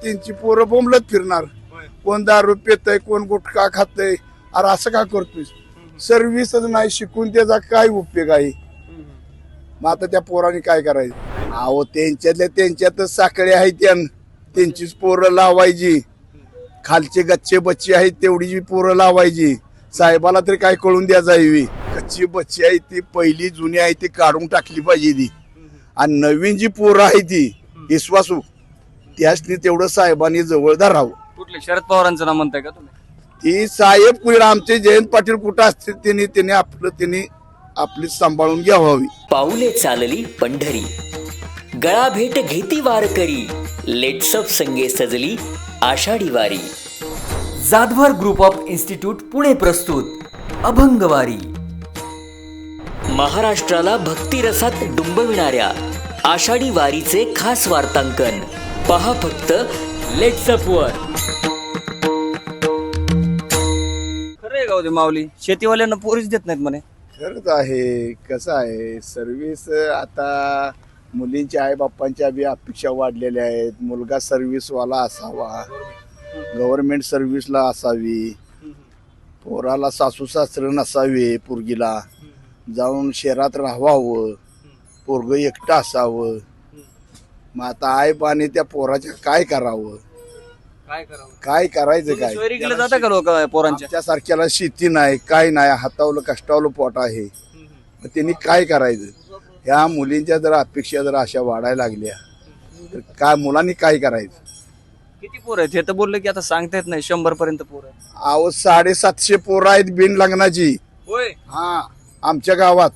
त्यांची पोरं बोंबलत फिरणार. कोण दारू पितय, कोण गुटखा खातय. अरे असं का करतोय? सर्व्हिसच नाही, शिकून त्याचा काय उपयोग आहे? मग आता त्या पोरांनी काय करायचं? अहो त्यांच्यातल्या त्यांच्यातच साखळी आहेत, त्यांचीच पोरं लावायची. खालचे गच्चे बच्चे आहेत तेवढी जी पोरं लावायची. साहेबाला तरी काय कळून द्यायचं आहे? कच्ची बच्ची आहे ती पहिली जुनी आहे ती काढून टाकली पाहिजे ती. आणि नवीन जी पोरं आहे ती विश्वासू त्यासनी तेवढं साहेबांनी जवळ धरावं. कुठले शरद पवारांचं नाव म्हणताय का तुम्ही? ती साहेब कुठे आमचे जयंत पाटील कुठं असतील त्यांनी आपली सांभाळून घ्यावी. पाऊले चालली पंढरी, गळा भेट घेती वारकरी, लेट्सअप संगे सजली आषाढी वारी. Jadhavar group of institute Pune प्रस्तुत अभंगवारी. महाराष्ट्राला भक्तिरसात डुंबविणाऱ्या आषाढी वारीचे खास वार्तांकन पहा फक्त लेट्सअप वर. खरंय गाव ते माऊली, शेतीवाल्यांना पोरीच देत नाहीत म्हणे. खरंच आहे. कसं आहे, सर्व्हिस आता मुलींच्या आई बाप्पांच्या बी अपेक्षा वाढलेल्या आहेत. मुलगा सर्व्हिसवाला असावा, गव्हर्नमेंट सर्व्हिसला असावी, पोराला सासू सासरं नसावे, पोरगीला जाऊन शहरात राहावं, पोरग एकटं असावं. मग आता आई पाणी त्या पोराच्या काय करावं? काय करायचं? काय सोयरीकडे जाता का लोक पोरांच्या? त्यासारख्याला शेती नाही, काय नाही, हातावलं कष्टावलं पोट आहे. मग त्यांनी काय करायचं? ह्या मुलींच्या जर अपेक्षा जर अशा वाढायला लागल्या तर काय मुलांनी काय करायचं? किती पोरं आहेत हे तर बोलले की आता सांगता येत नाही, 100 पर्यंत पोरं आहेत. अहो 750 पोरं आहेत बिन लग्नाची. होय, हा, आमच्या गावात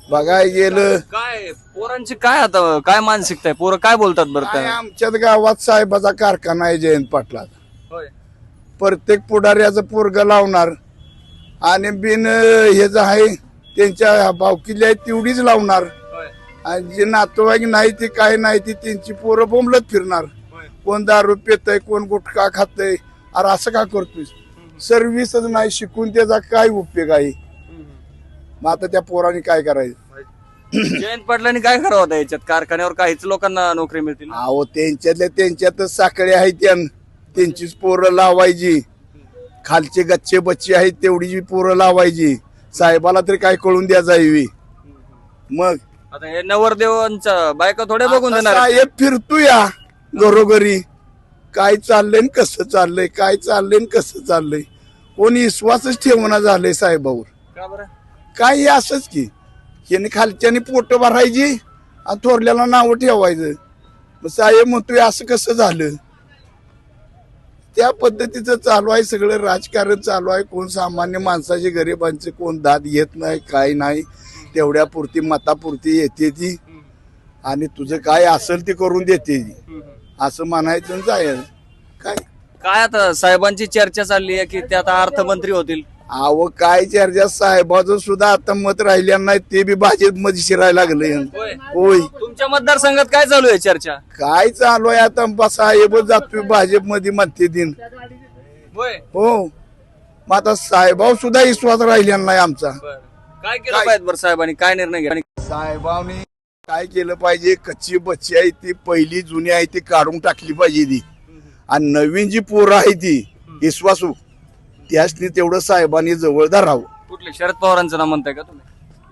बघायला गेलं. काय पोरांची काय आता काय मानसिकता आहे? पोरं काय बोलतात बरं काय त्या? आमच्याच गावात साहेबाचा कारखाना आहे जयंत पाटलाचा. होय, प्रत्येक पुढाऱ्याचं पोरग लावणार आणि बिन हे जे आहे त्यांच्या भावकीली आहे तेवढीच लावणार. होय, आणि जे नातेवाईक नाही ते काय नाही ती त्यांची पोरं बोंबलत फिरणार. होय. कोण दारू पितय, कोण गुटखा खातय. अरे असं का करतोय? सर्व्हिसच नाही, शिकून त्याचा काय उपयोग आहे? मग आता त्या पोरांनी काय करायचं? जयंत पाटलांनी काय करावं होतं याच्यात? कारखान्यावर काहीच लोकांना नोकरी मिळतील. अहो त्यांच्यातल्या त्यांच्यातच साखळी आहेत, त्यांचीच पोरं लावायची. खालचे गच्चे बच्चे आहेत तेवढी जी पोरं लावायची. साहेबाला तरी काय कळून द्यायचं आहे? मग आता हे नवरदेवांच्या बायका थोड्या बघून आता देणार. साहेब फिरतो या घरोघरी, काय चाललंय न कसं चाललंय, काय चाललंय न कसं चाललंय. कोणी विश्वासच ठेवणं झालंय साहेबावर. का बरं? काय हे असंच की याने खालच्याने पोट भरायची आणि थोरल्याला नावं ठेवायचं. मग साहेब म्हणतोय असं कसं झालं? त्या पद्धतीचं चालू आहे सगळं राजकारण चालू आहे. कोण सामान्य माणसाचे गरिबांचे कोण दाद घेत नाही, काय नाही. तेवढ्या पुरती मतापुरती येते ती आणि तुझं काय असेल ते करून देते ती, असं म्हणायचं जायचं. काय काय आता साहेबांची चर्चा चालली आहे की ते आता अर्थमंत्री होतील. अहो काय चर्चा, साहेबाचं सुद्धा आता मत राहिल्या नाही, ते बी भाजप मध्ये शिरायला लागले. होय, तुमच्या मतदारसंघात काय चालू आहे चर्चा? काय चालू आहे आता? साहेबच जातोय भाजप मध्ये म्हणते दिन. होय, हो, मग आता साहेबावर सुद्धा विश्वास राहिला नाही आमचा. काय केलं पाहिजे बरं साहेबांनी? काय निर्णय घ्या? साहेबांनी काय केलं पाहिजे? कच्ची बच्ची आहे ती पहिली जुनी आहे ती काढून टाकली पाहिजे ती. आणि नवीन जी पोरं आहे ती विश्वासू त्यासनी तेवढं साहेबांनी जवळ धरावं. कुठले शरद पवारांचं नाव म्हणताय का तुम्ही?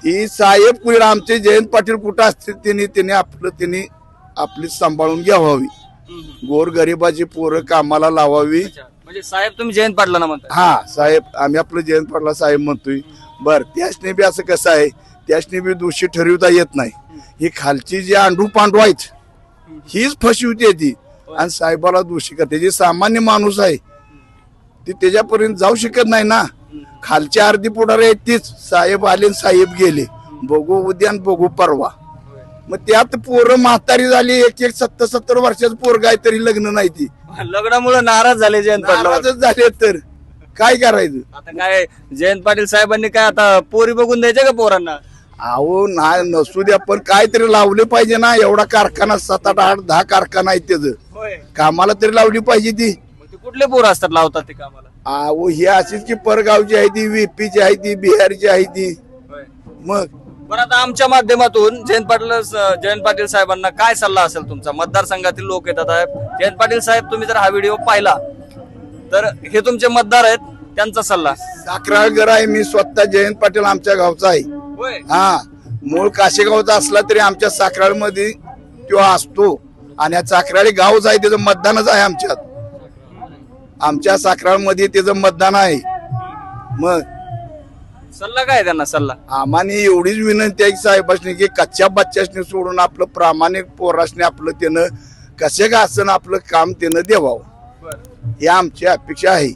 ती साहेब कुठे आमचे जयंत पाटील कुठं असतील त्यांनी आपली सांभाळून घ्यावी. गोरगरिबाची पोरं कामाला लावावी. म्हणजे साहेब तुम्ही जयंत पाटलांना म्हणताय? हा साहेब, आम्ही आपलं जयंत पाटला साहेब म्हणतोय. बर, त्यासनी बी असं कसं आहे, त्यासनी बी दोषी ठरवता येत नाही. ही खालची जी आंडू पांडू आहेत हीच फसवते ती आणि साहेबाला दोषी करते. जे सामान्य माणूस आहे ती त्याच्यापर्यंत जाऊ शकत नाही ना. खालच्या अर्धी पुढारी आहेत तीच. साहेब आले साहेब गेले, बघू उद्या बघू परवा. मग त्यात पोरं म्हातारी झाली, एक 70 वर्षाचं पोरग आहे तरी लग्न नाही. ती लग्नामुळे नाराज झाले जयंत पाटील. नाराजच झाले तर काय करायचं? आता काय जयंत पाटील साहेबांनी काय आता पोरी बघून द्यायच्या का पोरांना? अहो नाही नसू द्या, पण काहीतरी लावले पाहिजे ना. एवढा कारखाना 7, 8, 10 कारखाना आहे त्याचं, कामाला तरी लावली पाहिजे ती. कुठले पोरं असतात लावतात ते कामाला? अहो ही अशीच की परगावची आहे ती, VP ची आहे ती, बिहारची आहे ती. मग बरं, आता आमच्या माध्यमातून जयंत पाटील साहेबांना काय सल्ला असेल तुमचा? मतदारसंघातील लोक येतात आहेत. जयंत पाटील साहेब, तुम्ही जर हा व्हिडिओ पाहिला तर हे तुमचे मतदार आहेत, त्यांचा सल्ला. साखराळकर आहे मी स्वतः. जयंत पाटील आमच्या गावचा आहे. होय. हा, मूळ काशेगावचा असला तरी आमच्या साखराळमध्ये तो असतो आणि या साखराळी गावच आहे, त्याचं मतदानच आहे आमच्यात. आमच्या साखराळमध्ये त्याचं मतदान आहे. मग सल्ला काय त्यांना सल्ला? आम्हाला एवढीच विनंती आहे साहेबांनी की कच्च्या बच्च्यासनी सोडून आपलं प्रामाणिक पोरासने आपलं त्यानं कसे का असं आपलं काम त्यानं देवावं, ही आमची अपेक्षा आहे.